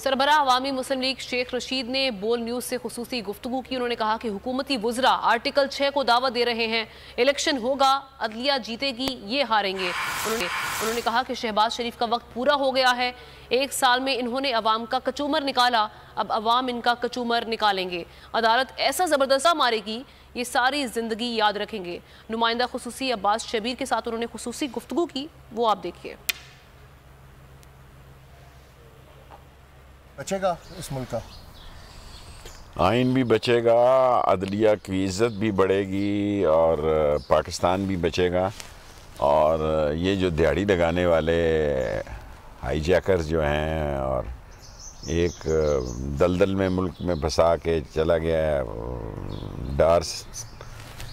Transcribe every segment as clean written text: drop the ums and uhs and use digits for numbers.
सरबराह अवामी मुस्लिम league Sheikh Rashid ने बोल news से खुसूसी गुफ्तगू की। उन्होंने कहा कि हुकूमती वुज़रा आर्टिकल 6 को दावत दे रहे हैं, इलेक्शन होगा, अदलिया जीतेगी, ये हारेंगे। उन्होंने कहा कि शहबाज शरीफ का वक्त पूरा हो गया है। 1 साल में इन्होंने अवाम का कचूमर निकाला, अब अवाम इनका कचूमर निकालेंगे। अदालत ऐसा ज़बरदस्त मारेगी, ये सारी जिंदगी याद रखेंगे। नुमाइंदा खुसूसी अब्बास शबीर के साथ उन्होंने खुसूसी गुफ्तगू की, वो आप देखिए। बचेगा इस मुल्क का आइन भी बचेगा, अदलिया की इज़्ज़त भी बढ़ेगी और पाकिस्तान भी बचेगा। और ये जो दिहाड़ी लगाने वाले हाईजैकर्स जो हैं और एक दलदल में मुल्क में फंसा के चला गया है, डार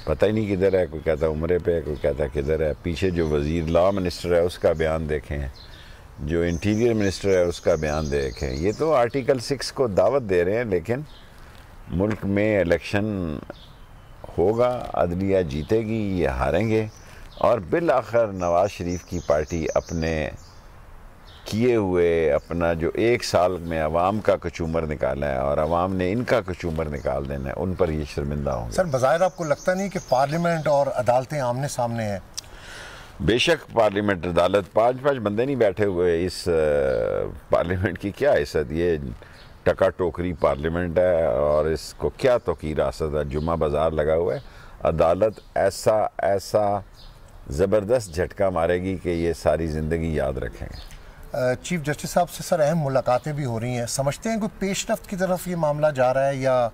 पता ही नहीं किधर है, कोई कहता है उम्रे पे, कोई कहता है किधर है। पीछे जो वज़ीर लॉ मिनिस्टर है उसका बयान देखें, जो इंटीरियर मिनिस्टर है उसका बयान देखें। ये तो आर्टिकल 6 को दावत दे रहे हैं, लेकिन मुल्क में इलेक्शन होगा, अदलिया जीतेगी, ये हारेंगे। और बिल आखिर नवाज़ शरीफ की पार्टी अपने किए हुए अपना जो 1 साल में अवाम का कचूमर निकाला है और अवाम ने इनका कचूमर निकाल देना है, उन पर ये शर्मिंदा होंगे। सर, बज़ाहिर आपको लगता नहीं कि पार्लियामेंट और अदालतें आमने सामने हैं? बेशक पार्लियामेंट अदालत, 5-5 बंदे नहीं बैठे हुए इस पार्लियामेंट की क्या हैसियत, ये टका टोकरी पार्लियामेंट है और इसको क्या तो की रासत है, जुम्मा बाज़ार लगा हुआ है। अदालत ऐसा ज़बरदस्त झटका मारेगी कि ये सारी ज़िंदगी याद रखेंगे। चीफ जस्टिस साहब से सर अहम मुलाकातें भी हो रही हैं, समझते हैं कोई पेशरफ्त की तरफ ये मामला जा रहा है या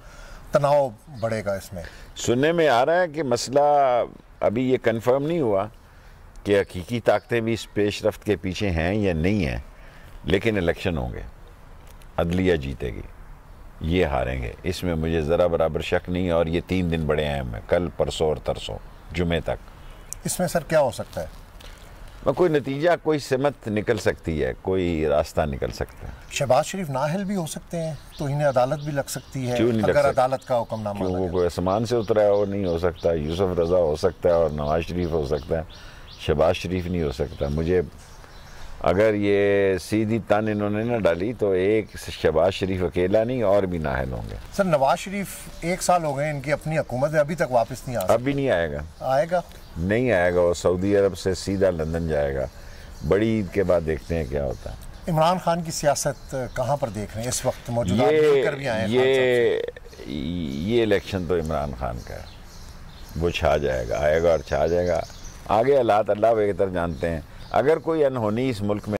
तनाव बढ़ेगा इसमें? सुनने में आ रहा है कि मसला अभी ये कंफर्म नहीं हुआ कि हकीकी ताकतें भी इस पेशरफ्त के पीछे हैं या नहीं हैं, लेकिन इलेक्शन होंगे, अदलिया जीतेगी, ये हारेंगे, इसमें मुझे ज़रा बराबर शक नहीं है। और ये 3 दिन बड़े अहम हैं, कल, परसों और तरसों, जुमे तक। इसमें सर क्या हो सकता है? कोई नतीजा, कोई सिमत निकल सकती है, कोई रास्ता निकल सकता है। शहबाज शरीफ नाअहल भी हो सकते हैं, तो इन्हें अदालत भी लग सकती है। क्यों नहीं अगर अदालत का हुक्मनामा, क्यों वो कोई आसमान से उतरा है वो नहीं हो सकता। यूसुफ रज़ा हो सकता है और नवाज शरीफ हो सकता है, शहबाज शरीफ नहीं हो सकता। मुझे अगर ये सीधी तन इन्होंने ना डाली तो एक शहबाज शरीफ अकेला नहीं और भी नाअहल होंगे। सर, नवाज शरीफ 1 साल हो गए इनकी अपनी हुकूमत में, अभी तक वापस नहीं आ सकता। अभी नहीं आएगा, आएगा नहीं आएगा। वो सऊदी अरब से सीधा लंदन जाएगा। बड़ी ईद के बाद देखते हैं क्या होता है। इमरान खान की सियासत कहाँ पर देख रहे हैं इस वक्त? मौजूदा भी आए ये इलेक्शन तो इमरान खान का है, वो छा जाएगा, आएगा और छा जाएगा। आगे हालात अल्लाह बेहतर जानते हैं। अगर कोई अनहोनी इस मुल्क में